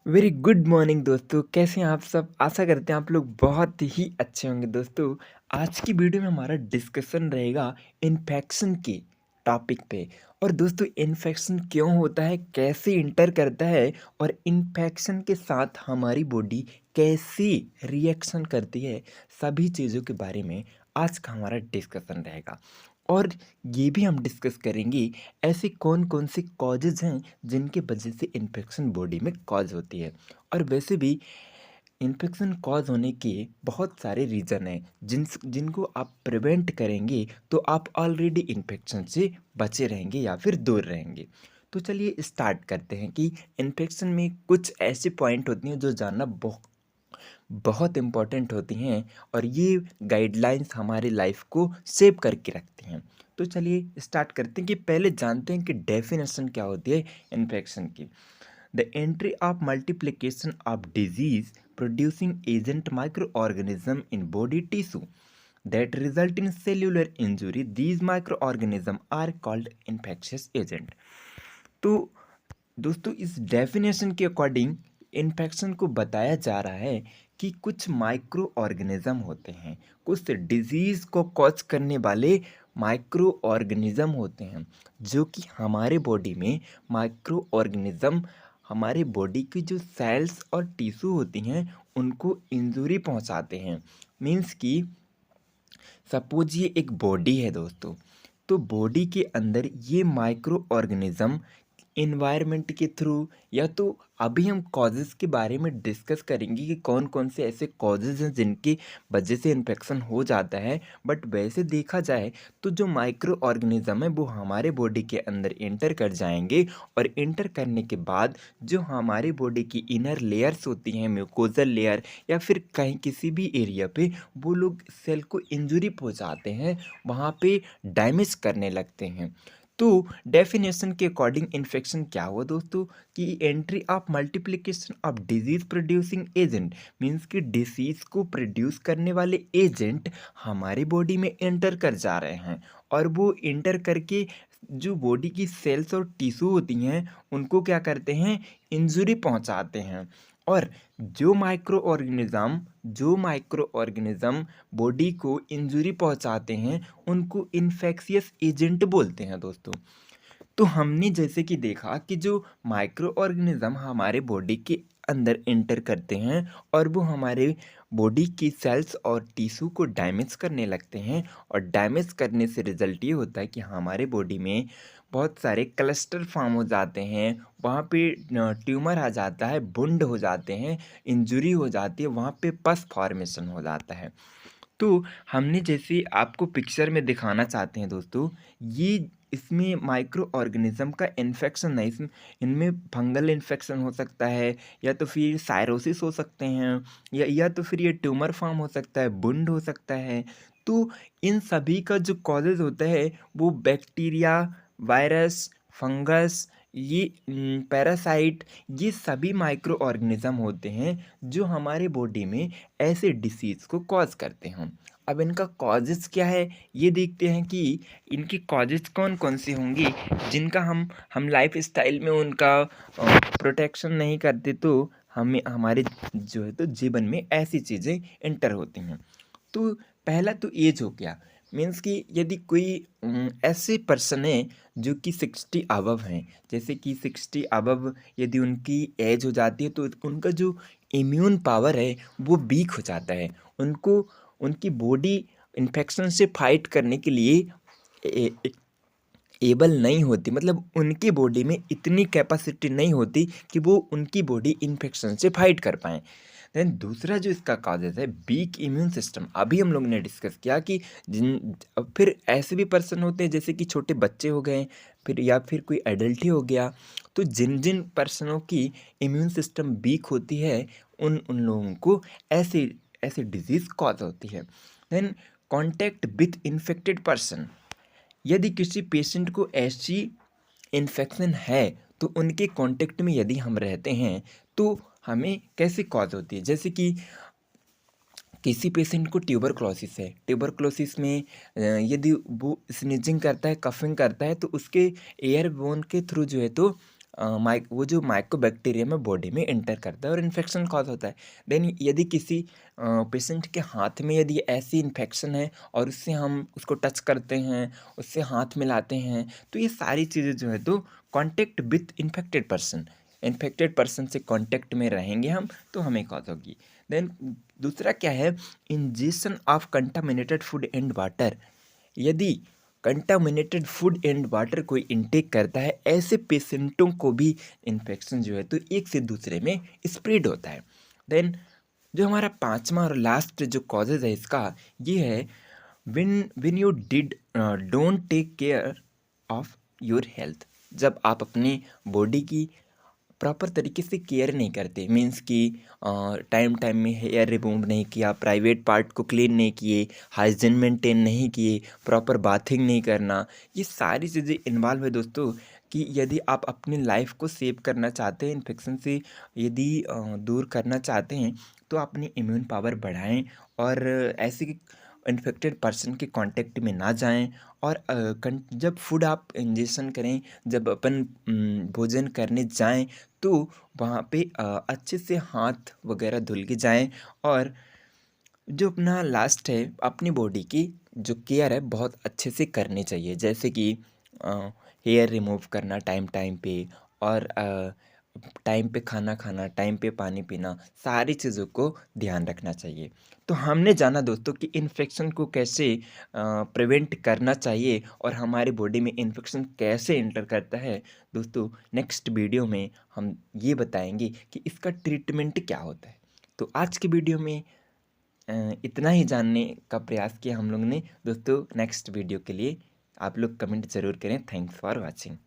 Very good morning दोस्तों, कैसे हैं आप सब? आशा करते हैं आप लोग बहुत ही अच्छे होंगे। दोस्तों, आज की वीडियो में हमारा डिस्कशन रहेगा इन्फेक्शन के टॉपिक पे। और दोस्तों, इन्फेक्शन क्यों होता है, कैसे इंटर करता है और इन्फेक्शन के साथ हमारी बॉडी कैसी रिएक्शन करती है, सभी चीज़ों के बारे में आज का हमारा डिस्कशन रहेगा। और ये भी हम डिस्कस करेंगे ऐसे कौन कौन से कॉजेज़ हैं जिनके वजह से इन्फेक्शन बॉडी में कॉज होती है। और वैसे भी इन्फेक्शन कॉज होने के बहुत सारे रीज़न हैं जिनको आप प्रिवेंट करेंगे तो आप ऑलरेडी इन्फेक्शन से बचे रहेंगे या फिर दूर रहेंगे। तो चलिए स्टार्ट करते हैं कि इन्फेक्शन में कुछ ऐसे पॉइंट होती हैं जो जानना बहुत इम्पॉर्टेंट होती हैं और ये गाइडलाइंस हमारे लाइफ को सेव करके रखती हैं। तो चलिए स्टार्ट करते हैं कि पहले जानते हैं कि डेफिनेशन क्या होती है इन्फेक्शन की। The entry of multiplication of disease producing agent micro organism in body tissue that result in cellular injury. These microorganisms are called infectious agent. तो दोस्तों, इस डेफिनेशन के अकॉर्डिंग इन्फेक्शन को बताया जा रहा है कि कुछ माइक्रो ऑर्गेनिज्म होते हैं, कुछ डिजीज़ को कॉज करने वाले माइक्रो ऑर्गेनिज्म होते हैं जो कि हमारे बॉडी में माइक्रो ऑर्गेनिज्म हमारे बॉडी की जो सेल्स और टिश्यू होती हैं उनको इंजरी पहुंचाते हैं। मीन्स कि सपोज ये एक बॉडी है दोस्तों, तो बॉडी के अंदर ये माइक्रो ऑर्गेनिज्म इन्वायरमेंट के थ्रू या तो अभी हम कॉजेज़ के बारे में डिस्कस करेंगे कि कौन कौन से ऐसे कॉजेज़ हैं जिनकी वजह से इन्फेक्शन हो जाता है। बट वैसे देखा जाए तो जो माइक्रो ऑर्गेनिज्म है वो हमारे बॉडी के अंदर इंटर कर जाएंगे और इंटर करने के बाद जो हमारे बॉडी की इनर लेयर्स होती हैं, म्यूकोजल लेयर या फिर कहीं किसी भी एरिया पे, वो लोग सेल को इंजरी पहुंचाते हैं, वहाँ पे डैमेज करने लगते हैं। तो डेफिनेशन के अकॉर्डिंग इन्फेक्शन क्या हुआ दोस्तों कि entry of multiplication of disease producing agent, means कि डिसीज को प्रोड्यूस करने वाले एजेंट हमारी बॉडी में एंटर कर जा रहे हैं और वो एंटर करके जो बॉडी की सेल्स और टिश्यू होती हैं उनको क्या करते हैं, इंजरी पहुंचाते हैं। और जो माइक्रो ऑर्गेनिज्म बॉडी को इंजरी पहुंचाते हैं उनको इन्फेक्शियस एजेंट बोलते हैं दोस्तों। तो हमने जैसे कि देखा कि जो माइक्रो ऑर्गेनिज्म हमारे बॉडी के अंदर एंटर करते हैं और वो हमारे बॉडी की सेल्स और टिश्यू को डैमेज करने लगते हैं, और डैमेज करने से रिजल्ट ये होता है कि हमारे बॉडी में बहुत सारे क्लस्टर फॉर्म हो जाते हैं, वहाँ पे ट्यूमर आ जाता है, वुंड हो जाते हैं, इंजरी हो जाती है, वहाँ पे पस फॉर्मेशन हो जाता है। तो हमने जैसे आपको पिक्चर में दिखाना चाहते हैं दोस्तों, ये इसमें माइक्रो ऑर्गेनिज्म का इन्फेक्शन नहीं, इसमें इनमें फंगल इन्फेक्शन हो सकता है या तो फिर साइरोसिस हो सकते हैं या तो फिर ये ट्यूमर फॉर्म हो सकता है, वुंड हो सकता है। तो इन सभी का जो कॉजेज़ होता है वो बैक्टीरिया, वायरस, फंगस, ये पैरासाइट, ये सभी माइक्रो ऑर्गेनिज्म होते हैं जो हमारे बॉडी में ऐसे डिसीज़ को कॉज करते हैं। अब इनका कॉजेज़ क्या है ये देखते हैं कि इनकी कॉजेज़ कौन कौन सी होंगी जिनका हम लाइफ स्टाइल में उनका प्रोटेक्शन नहीं करते तो हमें हमारे जो है तो जीवन में ऐसी चीज़ें एंटर होती हैं। तो पहला तो एज हो गया, मीन्स कि यदि कोई ऐसे पर्सन है जो कि 60 अबव हैं, जैसे कि 60 अबव यदि उनकी एज हो जाती है तो उनका जो इम्यून पावर है वो वीक हो जाता है, उनको उनकी बॉडी इन्फेक्शन से फाइट करने के लिए एबल नहीं होती, मतलब उनकी बॉडी में इतनी कैपेसिटी नहीं होती कि वो उनकी बॉडी इन्फेक्शन से फाइट कर पाएँ। देन दूसरा जो इसका कॉजेज़ है वीक इम्यून सिस्टम, अभी हम लोग ने डिस्कस किया कि फिर ऐसे भी पर्सन होते हैं जैसे कि छोटे बच्चे हो गए, फिर या फिर कोई एडल्ट ही हो गया। तो जिन जिन पर्सनों की इम्यून सिस्टम वीक होती है उन उन लोगों को ऐसे ऐसे डिजीज़ कॉज होती है। Then contact with infected person, यदि किसी पेशेंट को ऐसी इन्फेक्शन है तो उनके कांटेक्ट में यदि हम रहते हैं तो हमें कैसे कॉज होती है, जैसे कि किसी पेशेंट को ट्यूबरक्लोसिस है, ट्यूबरक्लोसिस में यदि वो स्नीजिंग करता है, कफिंग करता है तो उसके एयरबोन के थ्रू जो है तो वो जो माइकोबैक्टीरियम है बॉडी में एंटर करता है और इन्फेक्शन कॉज होता है। देन यदि किसी पेशेंट के हाथ में यदि ऐसी इन्फेक्शन है और उससे हम उसको टच करते हैं, उससे हाथ मिलाते हैं, तो ये सारी चीज़ें जो है तो कॉन्टैक्ट विथ इन्फेक्टेड पर्सन से कॉन्टैक्ट में रहेंगे हम, तो हमें कॉज होगी। देन दूसरा क्या है, injection of contaminated food and water. यदि कंटामिनेटेड फूड एंड वाटर कोई इनटेक करता है, ऐसे पेशेंटों को भी इन्फेक्शन जो है तो एक से दूसरे में स्प्रेड होता है। देन जो हमारा पांचवा और लास्ट जो कॉजेज है इसका, ये है when you don't take care of your health. जब आप अपनी बॉडी की प्रॉपर तरीके से केयर नहीं करते, मीन्स कि टाइम टाइम में हेयर रिमूव नहीं किया, प्राइवेट पार्ट को क्लीन नहीं किए, हाइजीन मेंटेन नहीं किए, प्रॉपर बाथिंग नहीं करना, ये सारी चीज़ें इन्वॉल्व है दोस्तों। कि यदि आप अपनी लाइफ को सेव करना चाहते हैं, इन्फेक्शन से यदि दूर करना चाहते हैं, तो अपनी इम्यून पावर बढ़ाएं और ऐसे इन्फेक्टेड पर्सन के कांटेक्ट में ना जाएं। और जब फूड आप इंजेक्शन करें, जब अपन भोजन करने जाएं, तो वहाँ पे अच्छे से हाथ वगैरह धुल के जाएं। और जो अपना लास्ट है, अपनी बॉडी की जो केयर है बहुत अच्छे से करनी चाहिए, जैसे कि हेयर रिमूव करना टाइम टाइम पे, और टाइम पे खाना खाना, टाइम पे पानी पीना, सारी चीज़ों को ध्यान रखना चाहिए। तो हमने जाना दोस्तों कि इन्फेक्शन को कैसे प्रिवेंट करना चाहिए और हमारी बॉडी में इन्फेक्शन कैसे एंटर करता है। दोस्तों नेक्स्ट वीडियो में हम ये बताएंगे कि इसका ट्रीटमेंट क्या होता है। तो आज की वीडियो में इतना ही जानने का प्रयास किया हम लोग ने। दोस्तों नेक्स्ट वीडियो के लिए आप लोग कमेंट ज़रूर करें। Thanks for watching.